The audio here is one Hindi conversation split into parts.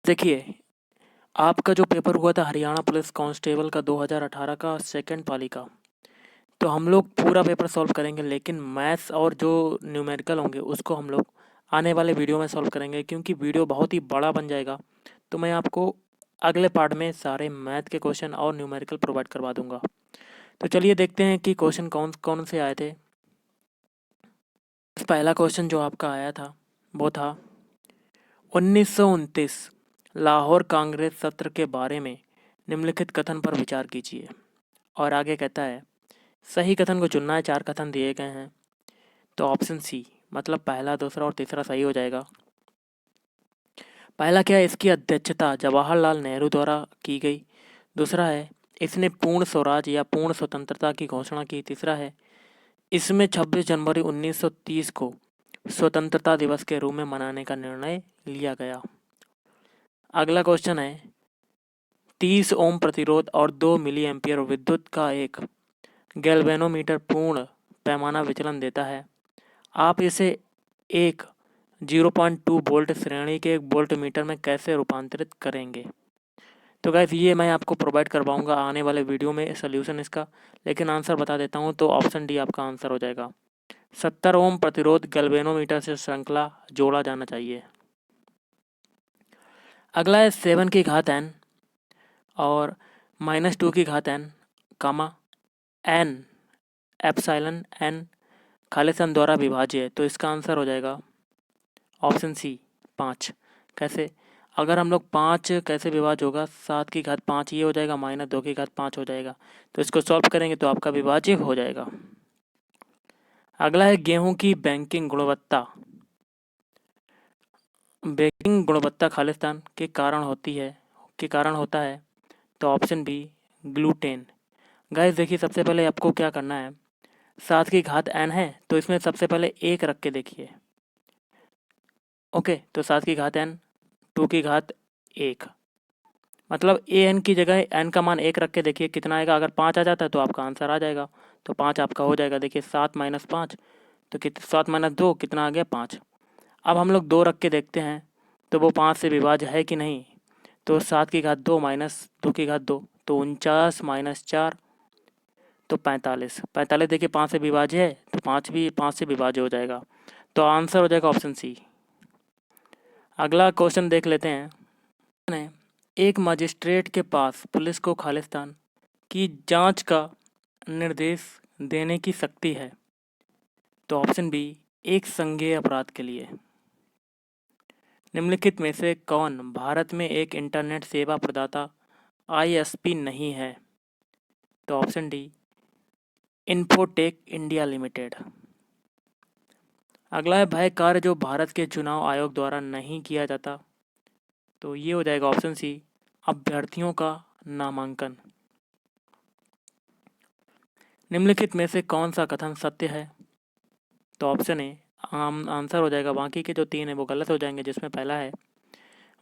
देखिए, आपका जो पेपर हुआ था हरियाणा पुलिस कांस्टेबल का 2018 का सेकंड पाली का, तो हम लोग पूरा पेपर सॉल्व करेंगे, लेकिन मैथ्स और जो न्यूमेरिकल होंगे उसको हम लोग आने वाले वीडियो में सॉल्व करेंगे, क्योंकि वीडियो बहुत ही बड़ा बन जाएगा। तो मैं आपको अगले पार्ट में सारे मैथ के क्वेश्चन और न्यूमेरिकल प्रोवाइड करवा दूंगा। तो चलिए देखते हैं कि क्वेश्चन कौन कौन से आए थे। पहला क्वेश्चन जो आपका आया था वो था 1929 लाहौर कांग्रेस सत्र के बारे में निम्नलिखित कथन पर विचार कीजिए। और आगे कहता है सही कथन को चुनना है। 4 कथन दिए गए हैं, तो ऑप्शन सी मतलब पहला, दूसरा और तीसरा सही हो जाएगा। पहला क्या है, इसकी अध्यक्षता जवाहरलाल नेहरू द्वारा की गई। दूसरा है इसने पूर्ण स्वराज या पूर्ण स्वतंत्रता की घोषणा की। तीसरा है इसमें 26 जनवरी 1930 को स्वतंत्रता दिवस के रूप में मनाने का निर्णय लिया गया। अगला क्वेश्चन है 30 ओम प्रतिरोध और 2 मिली एम्पियर विद्युत का एक गैल्वेनोमीटर पूर्ण पैमाना विचलन देता है। आप इसे एक 0.2 वोल्ट श्रेणी के एक वोल्ट मीटर में कैसे रूपांतरित करेंगे। तो गाइस ये मैं आपको प्रोवाइड करवाऊंगा आने वाले वीडियो में सोल्यूशन इसका, लेकिन आंसर बता देता हूं। तो ऑप्शन डी आपका आंसर हो जाएगा। 70 ओम प्रतिरोध गैल्वेनोमीटर से श्रृंखला जोड़ा जाना चाहिए। अगला है 7 की घात n और -2 की घात n कामा n एप्सिलॉन n खालिस्तान द्वारा विभाज्य है। तो इसका आंसर हो जाएगा ऑप्शन सी 5। कैसे, अगर हम लोग 5 कैसे विभाज्य होगा, 7 की घात 5 ये हो जाएगा, -2 की घात 5 हो जाएगा। तो इसको सॉल्व करेंगे तो आपका विभाज्य हो जाएगा। अगला है गेहूं की बैंकिंग गुणवत्ता खालिस्तान के कारण होता है। तो ऑप्शन बी ग्लूटेन। गाइस देखिए सबसे पहले आपको क्या करना है, 7 की घात n है तो इसमें सबसे पहले 1 रख के देखिए। ओके, तो 7 की घात n, 2 की घात 1, मतलब an की जगह n का मान 1 रख के देखिए कितना आएगा। अगर 5 आ जाता है तो आपका आंसर आ जाएगा। तो 5 आपका हो जाएगा। देखिए 7 - 5 तो 7 - 2 कितना आ गया, 5। अब हम लोग 2 रख के देखते हैं तो वो 5 से विभाज्य है कि नहीं। तो 7 की घात 2 - 2 की घात 2 तो 49 - 4 तो 45। 45 देखिए 5 से विभाज्य है तो 5 भी 5 से विभाज्य हो जाएगा। तो आंसर हो जाएगा ऑप्शन सी। अगला क्वेश्चन देख लेते हैं। एक मजिस्ट्रेट के पास पुलिस को खालिस्तान की जांच का निर्देश देने की शक्ति है। तो ऑप्शन बी एक संज्ञेय अपराध के लिए। निम्नलिखित में से कौन भारत में एक इंटरनेट सेवा प्रदाता ISP नहीं है। तो option D infotech India limited. अगला है वह कार्य जो भारत के चुनाव आयोग द्वारा नहीं किया जाता। तो ये हो जाएगा ऑप्शन सी अभ्यर्थियों का नामांकन। निम्नलिखित में से कौन सा कथन सत्य है। तो ऑप्शन ए आंसर हो जाएगा। बाकी के जो 3 है वो गलत हो जाएंगे, जिसमें पहला है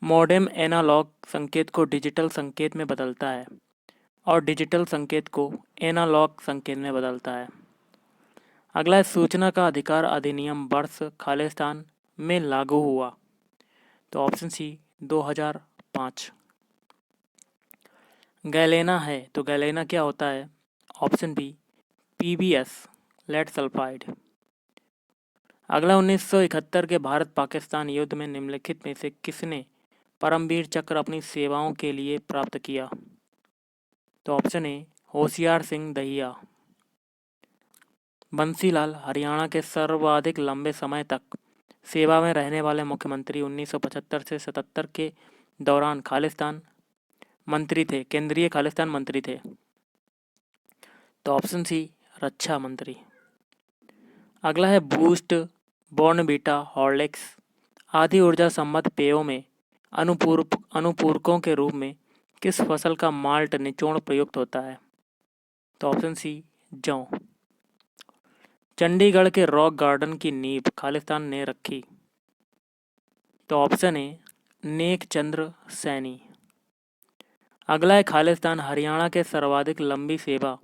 मॉडेम एनालॉग संकेत को डिजिटल संकेत में बदलता है और डिजिटल संकेत को एनालॉग संकेत में बदलता है। अगला है सूचना का अधिकार अधिनियम वर्ष खालिस्तान में लागू हुआ। तो ऑप्शन सी 2005। गैलेना है तो गैलेना क्या होता है। Option B PBS lead sulphide. अगला 1971 के भारत पाकिस्तान युद्ध में निम्नलिखित में से किसने परमवीर चक्र अपनी सेवाओं के लिए प्राप्त किया। तो ऑप्शन ए होशियार सिंह दहिया। बंसीलाल हरियाणा के सर्वाधिक लंबे समय तक सेवा में रहने वाले मुख्यमंत्री 1975 से 77 के दौरान खालिस्तान मंत्री थे, केंद्रीय खालिस्तान मंत्री थे। तो ऑप्शन सी रक्षा मंत्री। अगला है बूस्ट बॉर्नवीटा हॉर्लिक्स आदि ऊर्जा संबद्ध पेयों में अनुपूरकों के रूप में किस फसल का माल्ट निचोड़ प्रयुक्त होता है। तो ऑप्शन सी जौ। चंडीगढ़ के रॉक गार्डन की नींव खालिस्तान ने रखी। तो ऑप्शन ए नेक चंद्र सैनी। अगला है खालिस्तान हरियाणा के सर्वाधिक लंबी सेवा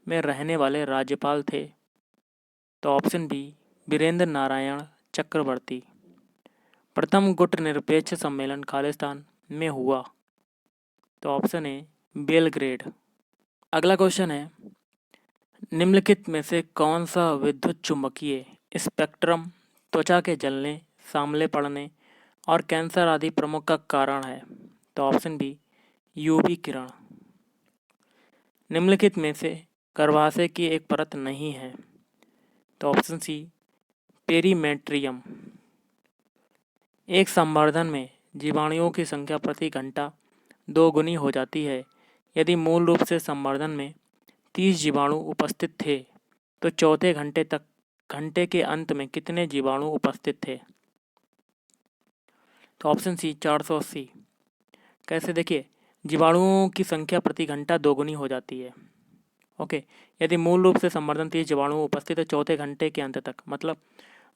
में रहने वाले राज्यपाल थे। तो ऑप्शन बी वीरेंद्र नारायण चक्रवर्ती। प्रथम गुट निरपेक्ष सम्मेलन खालिस्तान में हुआ? तो ऑप्शन ए बेलग्रेड। अगला क्वेश्चन है, निम्नलिखित में से कौन सा विद्युत चुम्बकीय स्पेक्ट्रम त्वचा के जलने, सांवले पड़ने और कैंसर आदि प्रमुख का कारण है? तो ऑप्शन बी यूवी किरण। निम्नलिखित में से गर्भाशय की एक परत नहीं है? तो ऑप्शन सी पेरीमेट्रियम। एक संवर्धन में जीवाणुओं की संख्या प्रति घंटा 2 गुनी हो जाती है। यदि मूल रूप से संवर्धन में 30 जीवाणु उपस्थित थे तो चौथे घंटे के अंत में कितने जीवाणु उपस्थित थे? तो ऑप्शन सी 480। कैसे? देखिए, जीवाणुओं की संख्या प्रति घंटा 2 गुनी हो जाती है। ओके, यदि मूल रूप से संवर्धन 30 जीवाणु उपस्थित है चौथे घंटे के अंत तक, मतलब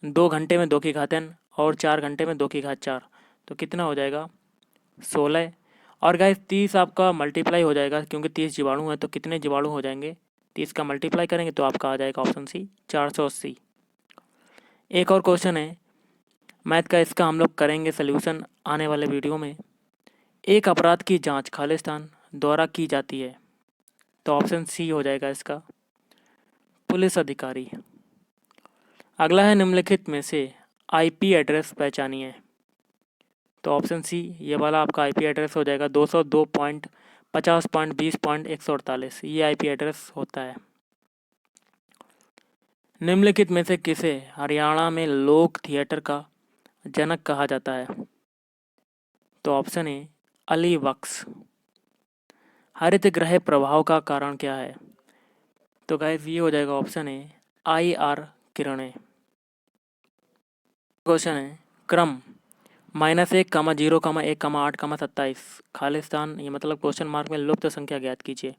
2 घंटे में 2 की घात n और 4 घंटे में 2 की घात 4, तो कितना हो जाएगा? 16। और गाइस 30 आपका मल्टीप्लाई हो जाएगा, क्योंकि 30 जीवाणु है तो कितने जीवाणु हो जाएंगे? 30 का मल्टीप्लाई करेंगे तो आपका आ जाएगा ऑप्शन सी 480। एक और क्वेश्चन है मैथ का, इसका हम लोग करेंगे सोल्यूशन आने वाले वीडियो में। एक अपराध की जांच खालिस्तान द्वारा की जाती है? तो ऑप्शन सी हो जाएगा इसका पुलिस अधिकारी। अगला है, निम्नलिखित में से आईपी एड्रेस पहचानिए? तो ऑप्शन सी ये वाला आपका आईपी एड्रेस हो जाएगा 202.50.20.148। ये आईपी एड्रेस होता है। निम्नलिखित में से किसे हरियाणा में लोक थिएटर का जनक कहा जाता है? तो ऑप्शन ए अली बख्श। हरित ग्रह प्रभाव का कारण क्या है? तो गाइस ये हो जाएगा ऑप्शन ए IR किरणें। क्वेश्चन है, क्रम -1, 0, 1, 8, 27 ये मतलब क्वेश्चन मार्क में लुप्त संख्या ज्ञात कीजिए।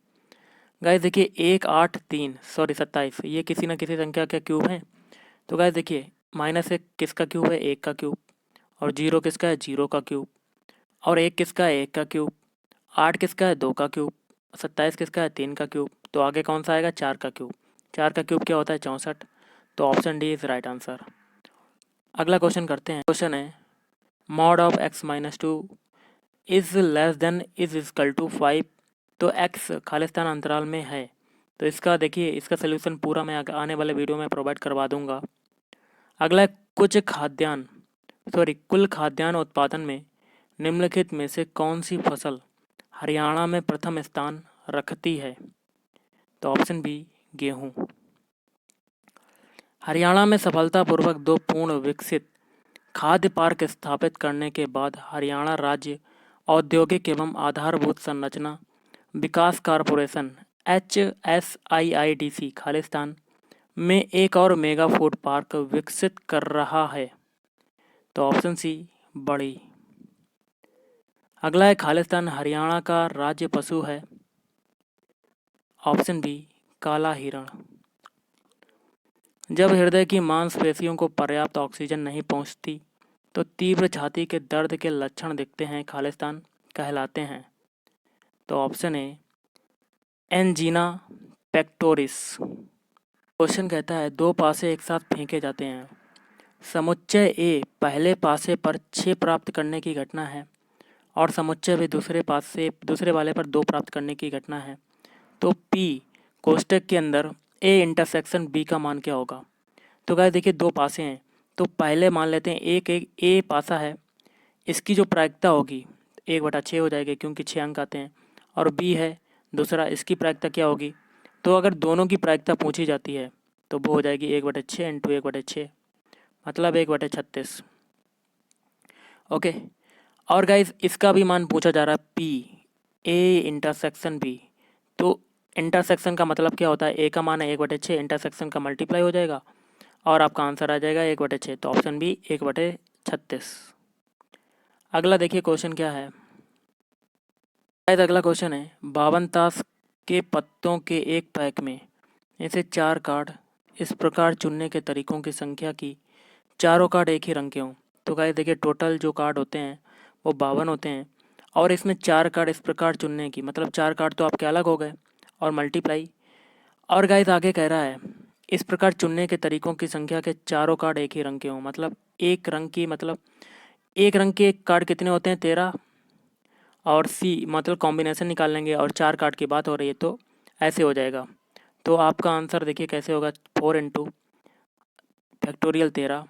गाइस देखिए 27 ये किसी न किसी संख्या के क्यूब हैं। तो गाइस देखिए -1 किसका क्यूब है? 1 का क्यूब। और 0 किसका है? 0 का क्यूब। और 1 किसका है? 1 का क्यूब। 8 किसका है? 2 का क्यूब। 27 किसका है? 3 का क्यूब। तो आगे कौन सा आएगा? 4 का क्यूब। 4 का क्यूब क्या होता है? 64। तो option D is right answer. अगला क्वेश्चन करते हैं। क्वेश्चन है, mod of x-2 is less than is equal to 5। तो x खालिस्तान अंतराल में है। तो इसका देखिए, इसका सोल्यूशन पूरा मैं आने वाले वीडियो में प्रोवाइड करवा दूंगा। अगला है, कुल खाद्यान्न उत्पादन में निम्नलिखित में से कौन सी फसल हरियाणा में प्रथम स्थान रखती है? तो ऑप्शन बी गेहूं। हरियाणा में सफलतापूर्वक 2 पूर्ण विकसित खाद्य पार्क स्थापित करने के बाद हरियाणा राज्य औद्योगिक एवं आधारभूत संरचना विकास कॉरपोरेशन HSIIDC खालिस्तान में एक और मेगा फूड पार्क विकसित कर रहा है। तो ऑप्शन सी बड़ी। अगला है, खालिस्तान हरियाणा का राज्य पशु है? ऑप्शन बी काला हिरण। जब हृदय की मांसपेशियों को पर्याप्त ऑक्सीजन नहीं पहुंचती तो तीव्र छाती के दर्द के लक्षण दिखते हैं, खालिस्तान कहलाते हैं? तो ऑप्शन ए एंजीना पेक्टोरिस। क्वेश्चन कहता है, 2 पासे एक साथ फेंके जाते हैं। समुच्चय ए पहले पासे पर 6 प्राप्त करने की घटना है और समुच्चय भी दूसरे वाले पर 2 प्राप्त करने की घटना है। तो P कोष्टक के अंदर A इंटरसेक्शन B का मान क्या होगा? तो गाइस देखिए 2 पासे हैं, तो पहले मान लेते हैं एक A पासा है, इसकी जो प्रायिकता होगी 1/6 हो जाएगी, क्योंकि 6 अंक आते हैं। और B है दूसरा, इसकी प्रायिकता क्या होगी? तो अगर दोनों की प्रायिकता पूछी जाती है तो वो हो जाएगी 1/6 इंटू 1/6, मतलब 1/36। ओके, और गाइस इसका भी मान पूछा जा रहा है P A इंटरसेक्शन B। तो इंटरसेक्शन का मतलब क्या होता है? ए का मान है 1/6, इंटरसेक्शन का मल्टीप्लाई हो जाएगा और आपका आंसर आ जाएगा 1/6। तो ऑप्शन बी 1/36। अगला देखिए क्वेश्चन क्या है। शायद अगला क्वेश्चन है, 52 ताश के पत्तों के एक पैक में ऐसे 4 कार्ड इस प्रकार चुनने के तरीकों की संख्या की चारों कार्ड एक ही रंग के हों। तो गाइस देखिए टोटल जो कार्ड होते हैं वो 52 होते हैं और इसमें 4 कार्ड इस प्रकार चुनने की, मतलब 4 कार्ड तो आपके अलग हो गए और मल्टीप्लाई। और गाइस आगे कह रहा है, इस प्रकार चुनने के तरीकों की संख्या के चारों कार्ड एक ही रंग के हों, मतलब एक रंग के कार्ड कितने होते हैं? 13। और सी मतलब कॉम्बिनेशन निकाल लेंगे और 4 काट की बात हो रही है तो ऐसे हो जाएगा। तो आपका आंसर देखिए कैसे होगा, 4 इंटू फैक्टोरियल 13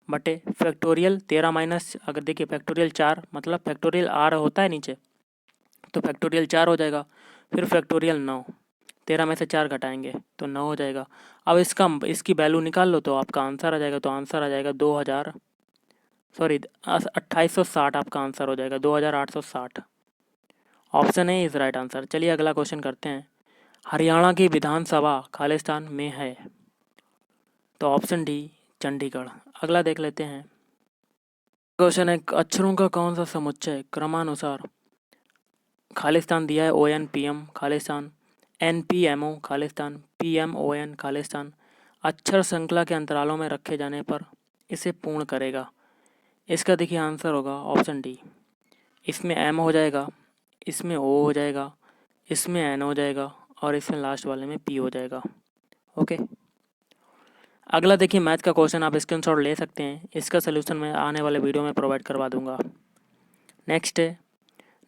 बटे फैक्टोरियल 13 माइनस, अगर देखिए फैक्टोरियल 4 मतलब फैक्टोरियल आर होता है नीचे, तो फैक्टोरियल 4 हो जाएगा। फिर फैक्टोरियल 9, 13 में से 4 घटाएंगे तो 9 हो जाएगा। अब इसकी वैल्यू निकाल लो तो आपका आंसर आ जाएगा। तो आंसर आ जाएगा 2860 आपका आंसर हो जाएगा, 2860। Option A is right answer. चलिए अगला क्वेश्चन करते हैं। हरियाणा की विधानसभा खालिस्तान में है, तो ऑप्शन डी चंडीगढ़। अगला देख लेते हैं। क्वेश्चन है, अक्षरों का कौन सा समुच्चय क्रमानुसार खालिस्तान दिया है? ONPM Khalistan, NPMO Khalistan, PMON Khalistan अक्षर श्रृंखला के अंतरालों में रखे जाने पर इसे पूर्ण करेगा। इसका देखिए आंसर होगा ऑप्शन डी। इसमें M हो जाएगा, इसमें O हो जाएगा, इसमें N हो जाएगा और इसमें लास्ट वाले में P हो जाएगा। ओके, अगला देखिए मैथ का क्वेश्चन, आप स्क्रीनशॉट ले सकते हैं। इसका सलूशन मैं आने वाले वीडियो में प्रोवाइड करवा दूंगा। नेक्स्ट है,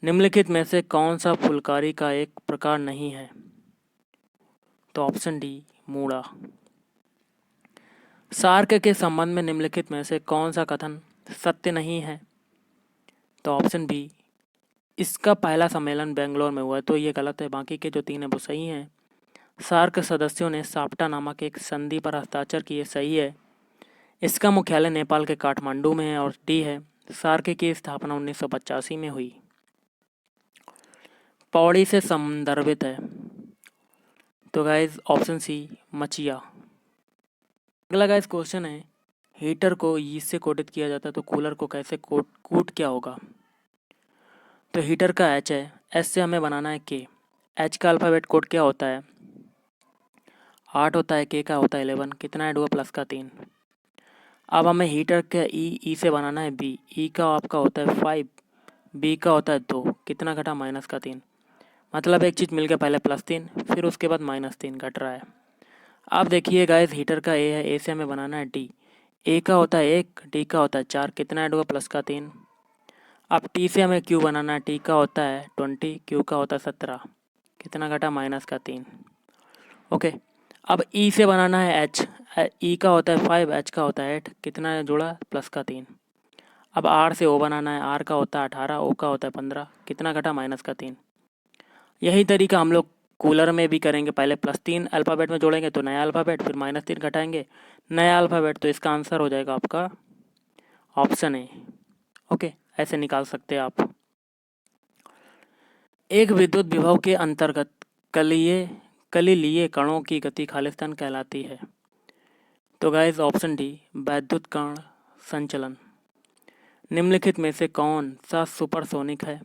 निम्नलिखित में से कौन सा फुलकारी का एक प्रकार नहीं है? तो ऑप्शन डी मूड़ा। सार्क के संबंध में निम्नलिखित में से कौन सा कथन सत्य नहीं है? तो ऑप्शन बी, इसका पहला सम्मेलन बेंगलोर में हुआ है, तो ये गलत है। बाकी के जो 3 है वो सही हैं। सार्क सदस्यों ने साप्टा नामक एक संधि पर हस्ताक्षर किए, सही है। इसका मुख्यालय नेपाल के काठमांडू में है। और डी है, सार्क की स्थापना 1985 में हुई। पौड़ी से संदर्भित है, तो गाइज ऑप्शन सी मचिया। अगला गाइज क्वेश्चन है, हीटर को ई से कोडित किया जाता है तो कूलर को कैसे कूट क्या होगा? तो हीटर का एच है, एस से हमें बनाना है के। एच का अल्फ़ाबेट कोड क्या होता है? 8 होता है। के का होता है 11, कितना ऐड हुआ? प्लस का 3। अब हमें हीटर का ई से बनाना है बी। ई का आपका होता है 5, बी का होता है 2, कितना घटा? माइनस का 3। मतलब एक चीज़ मिल गया, पहले प्लस 3 फिर उसके बाद माइनस 3 घट रहा है। अब देखिए गाइस, हीटर का ए है, ए से हमें बनाना है डी। ए का होता है 1, डी का होता है 4, कितना ऐड हुआ? प्लस का 3। अब टी से हमें क्यू बनाना है। टी का होता है 20, क्यू का होता है 17, कितना घटा? माइनस का 3। ओके, अब ई से बनाना है एच। ई का होता है 5, एच का होता है 8, कितना जोड़ा? प्लस का 3। अब आर से ओ बनाना है। आर का होता है 18, ओ का होता है 15, कितना घटा? माइनस का 3। यही तरीका हम लोग कूलर में भी करेंगे। पहले प्लस 3 अल्फ़ाबेट में जोड़ेंगे तो नया अल्फ़ाबेट, फिर माइनस 3 घटाएंगे नया अल्फ़ाबेट, तो इसका आंसर हो जाएगा आपका ऑप्शन ए। ओके, ऐसे निकाल सकते हैं आप। एक विद्युत विभव के अंतर्गत कलिलीय कणों की गति खालिस्तान कहलाती है। तो गाइस ऑप्शन डी वैद्युत कण संचलन। निम्नलिखित में से कौन सा सुपरसोनिक है?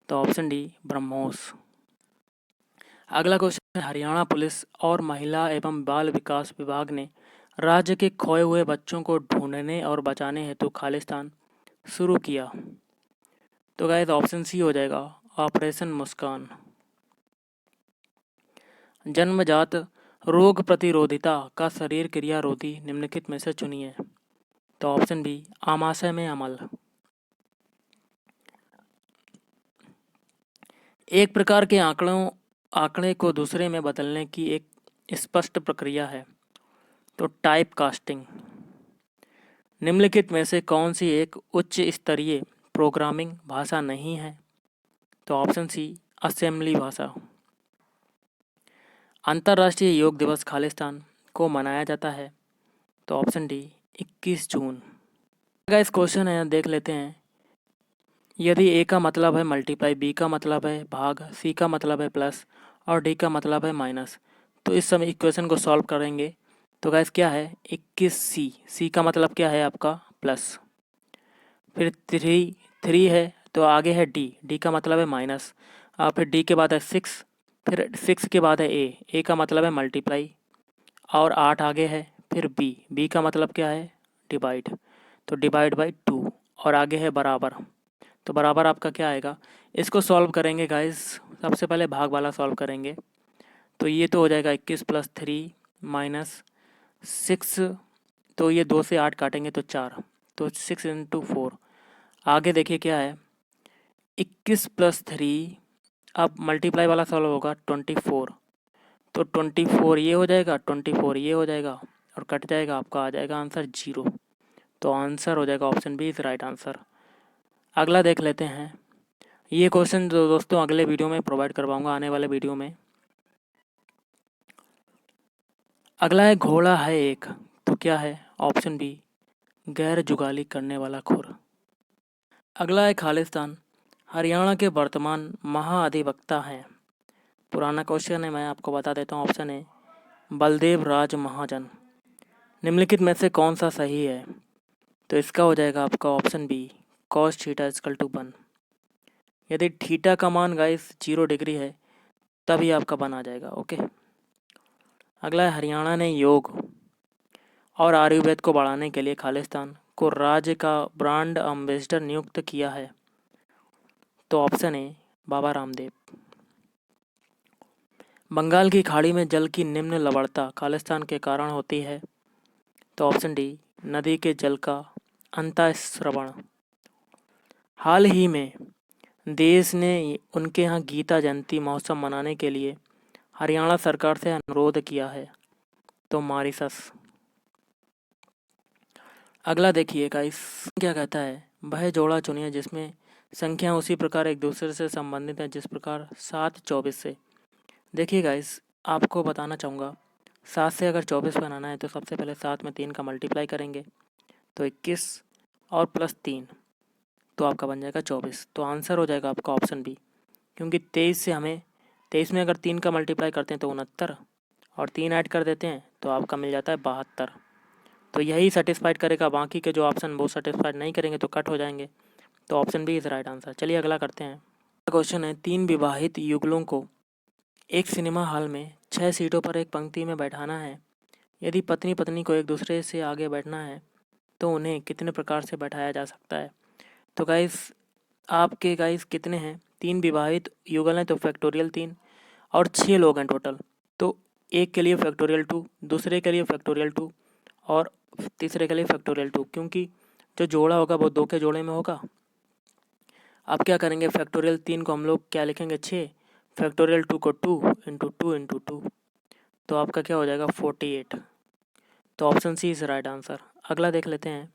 तो ऑप्शन डी ब्रह्मोस। अगला क्वेश्चन, हरियाणा पुलिस और महिला एवं बाल विकास विभाग ने राज्य के खोए हुए बच्चों को ढूंढने और बचाने हेतु खालिस्तान शुरू किया। तो गाइस ऑप्शन सी हो जाएगा ऑपरेशन मुस्कान। जन्मजात रोग प्रतिरोधिता का शरीर क्रियारोधी निम्नलिखित में से चुनिए। तो ऑप्शन बी आमाशय में अमल। एक प्रकार के आंकड़े को दूसरे में बदलने की एक स्पष्ट प्रक्रिया है, तो टाइप कास्टिंग। निम्नलिखित में से कौन सी एक उच्च स्तरीय प्रोग्रामिंग भाषा नहीं है? तो ऑप्शन सी असेंबली भाषा। अंतर्राष्ट्रीय योग दिवस खालिस्तान को मनाया जाता है। तो ऑप्शन डी 21 जून। इस क्वेश्चन है, देख लेते हैं। यदि ए का मतलब है मल्टीप्लाई, बी का मतलब है भाग, सी का मतलब है प्लस और डी का मतलब है माइनस, तो इस समय इक्वेशन को सॉल्व करेंगे। तो गैस क्या है 21C, सी का मतलब क्या है आपका प्लस, फिर 3 है तो आगे है डी का मतलब है माइनस, फिर डी के बाद है 6, फिर 6 के बाद है ए का मतलब है मल्टीप्लाई और 8 आगे है, फिर बी का मतलब क्या है डिवाइड, तो डिवाइड बाई 2 और आगे है बराबर, तो बराबर आपका क्या आएगा। इसको सॉल्व करेंगे गाइस, सबसे पहले भाग वाला सॉल्व करेंगे। तो ये तो हो जाएगा 21 + 3 - 6, तो ये 2 से 8 काटेंगे तो 4, तो 6 × 4। आगे देखिए क्या है 21 प्लस 3, अब मल्टीप्लाई वाला सॉल्व होगा 24, तो 24 ये हो जाएगा, 24 ये हो जाएगा और कट जाएगा, आपका आ जाएगा आंसर 0। तो आंसर हो जाएगा option B is right answer. अगला देख लेते हैं। ये क्वेश्चन जो दोस्तों अगले वीडियो में प्रोवाइड करवाऊंगा, आने वाले वीडियो में। अगला है घोड़ा है एक, तो क्या है? ऑप्शन बी गैर जुगाली करने वाला खुर। अगला है खालिस्तान हरियाणा के वर्तमान महाअधिवक्ता हैं। पुराना क्वेश्चन है, मैं आपको बता देता हूँ। ऑप्शन है बलदेव राज महाजन। निम्नलिखित में से कौन सा सही है? तो इसका हो जाएगा आपका option B cos theta is equal to 1। यदि थीटा का मान गाइस 0 डिग्री है तभी आपका 1 आ जाएगा। ओके। अगला है हरियाणा ने योग और आयुर्वेद को बढ़ाने के लिए खालिस्तान को राज्य का ब्रांड एम्बेसडर नियुक्त किया है। तो ऑप्शन ए बाबा रामदेव। बंगाल की खाड़ी में जल की निम्न लवणता खालिस्तान के कारण होती है। तो ऑप्शन डी नदी के जल का अंतःस्रवण। हाल ही में देश ने उनके यहाँ गीता जयंती महोत्सव मनाने के लिए हरियाणा सरकार से अनुरोध किया है। तो मॉरिशस। अगला देखिए गाइस, क्या कहता है? वह जोड़ा चुनिए जिसमें संख्या उसी प्रकार एक दूसरे से संबंधित है जिस प्रकार 7 24 से। देखिए गाइस, आपको बताना चाहूँगा, 7 से अगर 24 बनाना है तो सबसे पहले 7 में 3 का मल्टीप्लाई करेंगे तो 21 और प्लस 3, तो आपका बन जाएगा 24। तो आंसर हो जाएगा आपका ऑप्शन बी, क्योंकि 23 में अगर 3 का मल्टीप्लाई करते हैं तो 69 और 3 ऐड कर देते हैं तो आपका मिल जाता है 72। तो यही सेटिस्फाइड करेगा, बाकी के जो ऑप्शन वो सेटिस्फाइड नहीं करेंगे तो कट हो जाएंगे। तो option B is right answer. चलिए अगला करते हैं। क्वेश्चन है 3 विवाहित युगलों को एक सिनेमा हॉल में 6 सीटों पर एक पंक्ति में बैठाना है। यदि पत्नी पत्नी को एक दूसरे से आगे बैठना है तो उन्हें कितने प्रकार से बैठाया जा सकता है? तो गाइस, आपके गाइस कितने हैं? 3 विवाहित युगल हैं तो फैक्टोरियल 3 और 6 लोग हैं टोटल। तो एक के लिए फैक्टोरियल 2, दूसरे के लिए फैक्टोरियल 2 और तीसरे के लिए फैक्टोरियल 2, क्योंकि जो जोड़ा होगा वो 2 के जोड़े में होगा। अब क्या करेंगे, फैक्टोरियल 3 को हम लोग क्या लिखेंगे 6, फैक्टोरियल 2 को 2 इंटू 2 इंटू 2, तो आपका क्या हो जाएगा 48। तो option C is right answer. अगला देख लेते हैं।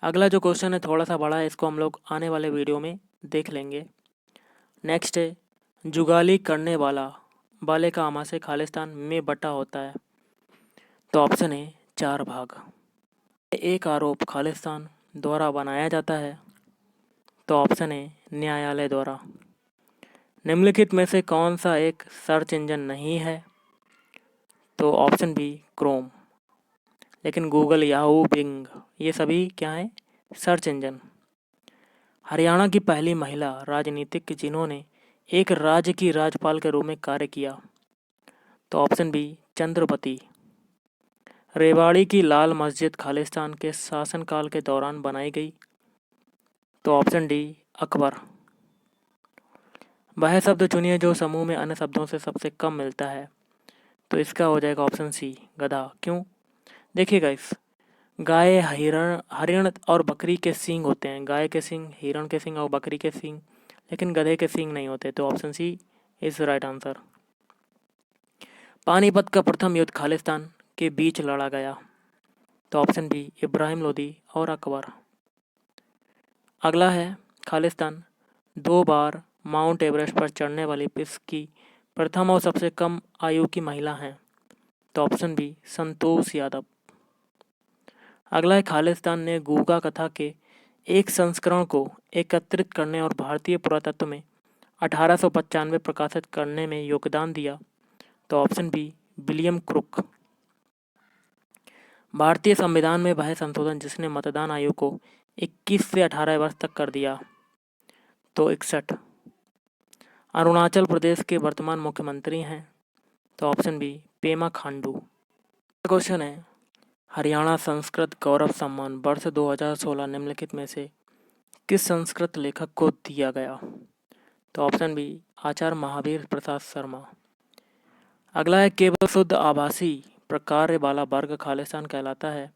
अगला जो क्वेश्चन है थोड़ा सा बड़ा है, इसको हम लोग आने वाले वीडियो में देख लेंगे। नेक्स्ट है जुगाली करने वाले का आमाशय खालिस्तान में बटा होता है। तो ऑप्शन है 4 भाग। एक आरोप खालिस्तान द्वारा बनाया जाता है। तो ऑप्शन है न्यायालय द्वारा। निम्नलिखित में से कौन सा एक सर्च इंजन नहीं है? तो ऑप्शन बी क्रोम। लेकिन गूगल, याहू, बिंग ये सभी क्या है? Search engine. हरियाणा की पहली महिला राजनीतिक जिन्होंने एक राज्य की राज्यपाल के रूप में कार्य किया। तो ऑप्शन बी चंद्रपति। रेवाड़ी की लाल मस्जिद खालिस्तान के शासनकाल के दौरान बनाई गई। तो ऑप्शन डी अकबर। वह शब्द चुनिए जो समूह में अन्य शब्दों से सबसे कम मिलता है। तो इसका हो जाएगा ऑप्शन सी गधा। क्यों? देखिएगा, इस गाय, हरिण और बकरी के सींग होते हैं। गाय के सींग, हिरण के सींग और बकरी के सींग, लेकिन गधे के सींग नहीं होते। तो option C is right answer. Panipat का प्रथम युद्ध खालिस्तान के बीच लड़ा गया। तो ऑप्शन बी इब्राहिम लोदी और अकबर। अगला है खालिस्तान 2 बार माउंट एवरेस्ट पर चढ़ने वाली विश्व की प्रथम और सबसे कम आयु की महिला हैं। तो ऑप्शन बी संतोष यादव। अगला है खालिस्तान ने गूगा कथा के एक संस्करण को एकत्रित करने और भारतीय पुरातत्व में 1895 प्रकाशित करने में योगदान दिया। तो ऑप्शन बी विलियम क्रुक। भारतीय संविधान में वह संशोधन जिसने मतदान आयु को 21 से 18 वर्ष तक कर दिया। तो 61। अरुणाचल प्रदेश के वर्तमान मुख्यमंत्री हैं। तो option B Pema Khandu. Question है हरियाणा संस्कृत गौरव सम्मान वर्ष 2016 निम्नलिखित में से किस संस्कृत लेखक को दिया गया? तो ऑप्शन बी आचार्य महावीर प्रसाद शर्मा। अगला है केवल शुद्ध आभासी प्रकार वाला वर्ग खालिस्तान कहलाता है।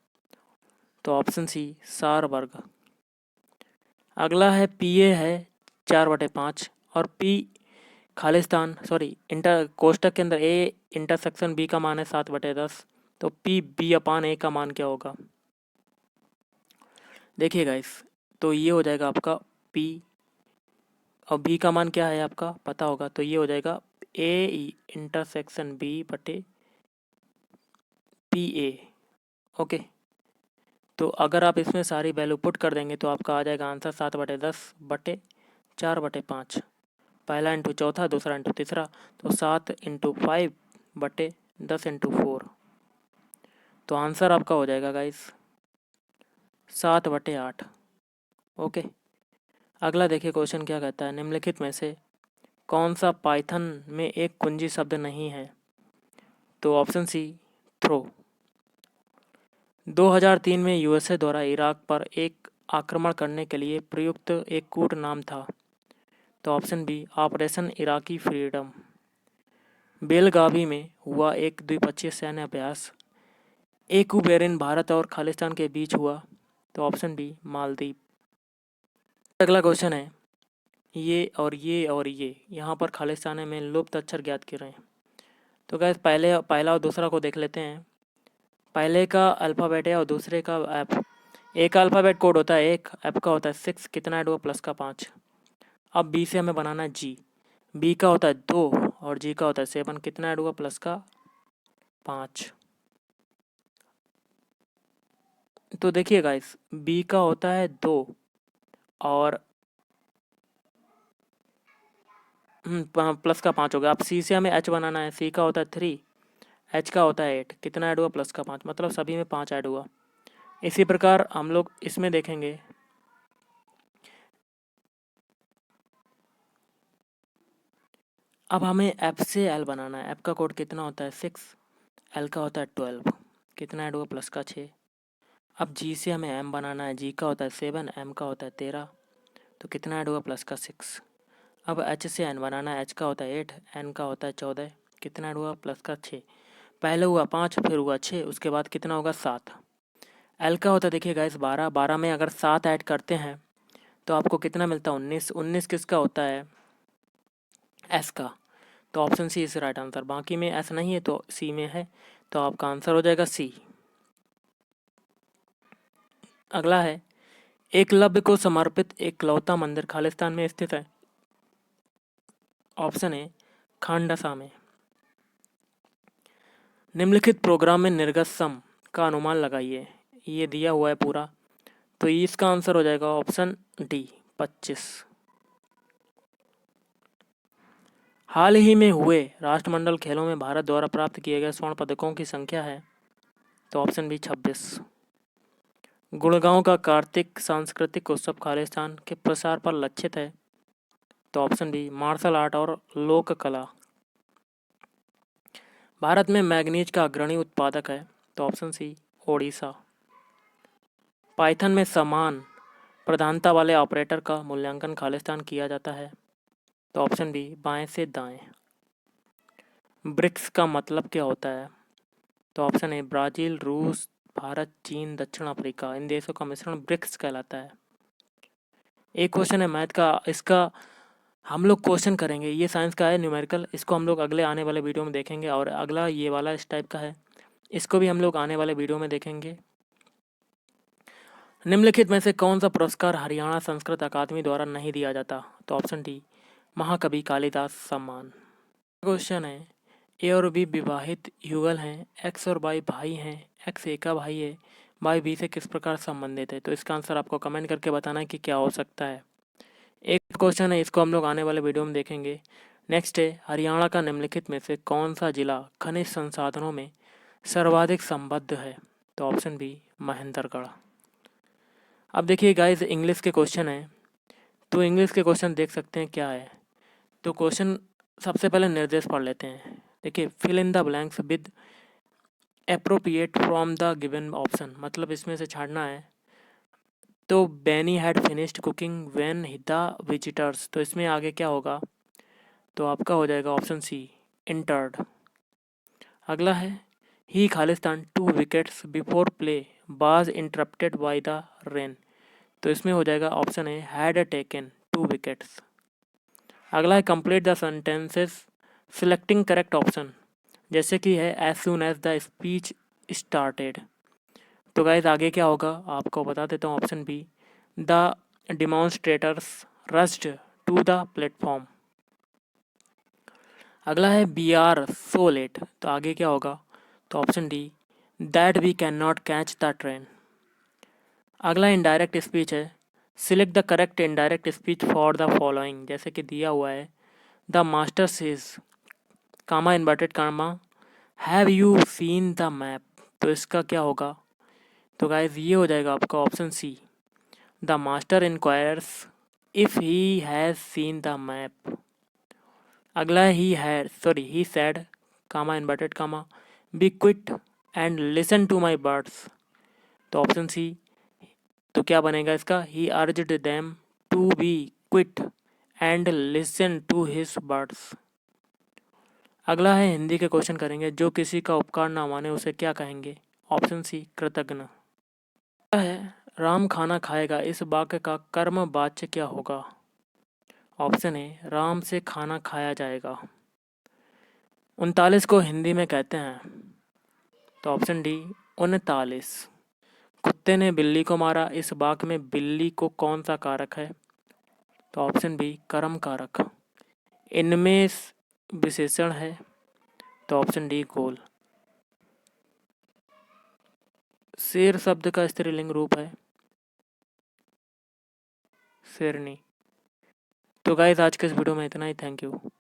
तो ऑप्शन सी सार वर्ग। अगला है पीए है 4/5 और पी खालिस्तान इंटर कोष्टक के अंदर ए इंटरसेक्शन बी का मान है 7/10, तो पी बी अपान ए का मान क्या होगा? देखिए गाइस, तो ये हो जाएगा आपका पी और बी का मान क्या है आपका पता होगा, तो ये हो जाएगा ए इंटरसेक्शन बी बटे पी ए। ओके, तो अगर आप इसमें सारी वैल्यू पुट कर देंगे तो आपका आ जाएगा आंसर 7/10 बटे 4/5, पहला इंटू चौथा, दूसरा इंटू तीसरा, तो 7 इंटू 5 बटे 10 इंटू 4, तो आंसर आपका हो जाएगा गाइस 7/8। ओके, अगला देखिए क्वेश्चन क्या कहता है, निम्नलिखित में से कौन सा पाइथन में एक कुंजी शब्द नहीं है? तो ऑप्शन सी थ्रो। 2003 में यूएसए द्वारा इराक पर एक आक्रमण करने के लिए प्रयुक्त एक कूट नाम था, तो option B operation Iraqi freedom. Belagavi में हुआ एक द्विपक्षीय सैन्य अभ्यास एकूबेरिन भारत और खालिस्तान के बीच हुआ, तो ऑप्शन बी मालदीव। अगला क्वेश्चन है, ये और ये और ये यहाँ पर खालिस्तान में लुप्त अक्षर ज्ञात कर रहे हैं। तो गैस पहला और दूसरा को देख लेते हैं। पहले का अल्फ़ाबेट है और दूसरे का ऐप। ए का अल्फ़ाबेट कोड होता है 1, ऐप का होता है 6, कितना ऐड हुआ प्लस का 5। अब बी से हमें बनाना है जी। बी का होता है 2 और जी का होता है 7, कितना ऐड हुआ प्लस का 5। तो देखिए गाइस, बी का होता है 2 और प्लस का 5 हो गया। अब सी से हमें एच बनाना है। सी का होता है 3, एच का होता है 8, कितना ऐड हुआ प्लस का 5, मतलब सभी में 5 ऐड हुआ। इसी प्रकार हम लोग इसमें देखेंगे, अब हमें एफ से एल बनाना है। एफ का कोड कितना होता है 6, एल का होता है 12, कितना ऐड हुआ प्लस का 6। अब जी से हमें एम बनाना है। जी का होता है 7, एम का होता है 13, तो कितना ऐड हुआ प्लस का 6। अब एच से एन बनाना है। एच का होता है 8, एन का होता है 14, कितना ऐड हुआ प्लस का 6। पहले हुआ 5, फिर हुआ 6, उसके बाद कितना होगा 7। एल का होता है देखिए गाइस 12, 12 में अगर 7 ऐड करते हैं तो आपको कितना मिलता है 19। 19 किसका होता है? एस का, तो option C is right answer. बाकी में एस नहीं है तो सी में है, तो आपका आंसर हो जाएगा सी। अगला है, एकलव्य को समर्पित एकलौता मंदिर खालिस्तान में स्थित है। ऑप्शन ए खांडसा में। निम्नलिखित प्रोग्राम में निर्गत सम का अनुमान लगाइए। ये दिया हुआ है पूरा, तो इसका आंसर हो जाएगा ऑप्शन डी 25। हाल ही में हुए राष्ट्रमंडल खेलों में भारत द्वारा प्राप्त किए गए स्वर्ण पदकों की संख्या है, तो ऑप्शन बी 26। गुड़गांव का कार्तिक सांस्कृतिक उत्सव खालिस्तान के प्रसार पर लक्षित है, तो ऑप्शन बी मार्शल आर्ट और लोक कला। भारत में मैग्नीज का अग्रणी उत्पादक है, तो ऑप्शन सी ओडिशा। पाइथन में समान प्रधानता वाले ऑपरेटर का मूल्यांकन खालिस्तान किया जाता है, तो ऑप्शन बी बाएं से दाएं। ब्रिक्स का मतलब क्या होता है? तो ऑप्शन ए ब्राज़ील, रूस, भारत, चीन, दक्षिण अफ्रीका, इन देशों का मिश्रण ब्रिक्स कहलाता है। एक क्वेश्चन है मैथ का, इसका हम लोग क्वेश्चन करेंगे। ये साइंस का है न्यूमेरिकल, इसको हम लोग अगले आने वाले वीडियो में देखेंगे। और अगला ये वाला इस टाइप का है, इसको भी हम लोग आने वाले वीडियो में देखेंगे। निम्नलिखित में से कौन सा पुरस्कार हरियाणा संस्कृत अकादमी द्वारा नहीं दिया जाता? तो ऑप्शन डी महाकवि कालिदास सम्मान। क्वेश्चन है, ए और बी विवाहित युगल हैं, एक्स और वाई भाई हैं, एक्स ए का भाई है, वाई बी से किस प्रकार संबंधित है? तो इसका आंसर आपको कमेंट करके बताना है कि क्या हो सकता है। एक क्वेश्चन है, इसको हम लोग आने वाले वीडियो में देखेंगे। नेक्स्ट है, हरियाणा का निम्नलिखित में से कौन सा जिला खनिज संसाधनों में सर्वाधिक संबद्ध है? तो ऑप्शन बी महेंद्रगढ़। अब देखिए गाइस, इंग्लिश के क्वेश्चन है, तो इंग्लिश के क्वेश्चन देख सकते हैं क्या है। तो क्वेश्चन सबसे पहले निर्देश पढ़ लेते हैं। देखिए, fill in the blanks with appropriate from the given option, मतलब इसमें से छाड़ना है। तो Benny had finished cooking when the visitors, तो इसमें आगे क्या होगा? तो आपका हो जाएगा ऑप्शन सी इंटर्ड। अगला है, ही खालिस्तान 2 wickets before play was interrupted by the rain, तो इसमें हो जाएगा option A had taken 2 wickets. अगला है complete the sentences selecting correct option, जैसे कि है as soon as the speech started. तो गाइज आगे क्या होगा आपको बता देता हूँ। Option B, the demonstrators rushed to the platform. अगला है बी आर सो लेट, तो आगे क्या होगा। तो option D, that we can not catch the train. अगला इनडायरेक्ट स्पीच है, select the correct indirect speech for the following, जैसे कि दिया हुआ है the master says comma inverted comma have you seen the map. तो इसका क्या होगा। तो गाइज ये हो जाएगा आपका option C, the master enquires if he has seen the map. अगला he said comma inverted comma be quiet and listen to my birds. तो ऑप्शन सी, तो क्या बनेगा इसका, he urged them to be quiet and listen to his birds. अगला है हिंदी के क्वेश्चन करेंगे, जो किसी का उपकार ना माने उसे क्या कहेंगे। ऑप्शन सी, कृतज्ञ। अगला है राम खाना खाएगा, इस वाक्य का कर्म वाच्य क्या होगा। ऑप्शन ए, राम से खाना खाया जाएगा। 39 को हिंदी में कहते हैं। तो ऑप्शन डी, 39। कुत्ते ने बिल्ली को मारा, इस वाक्य में बिल्ली को कौन सा कारक है। तो ऑप्शन बी, कर्म कारक। इनमें विशेषण है। तो ऑप्शन डी, गोल। शेर शब्द का स्त्रीलिंग रूप है शेरनी। तो गाइस आज के इस वीडियो में इतना ही। Thank you.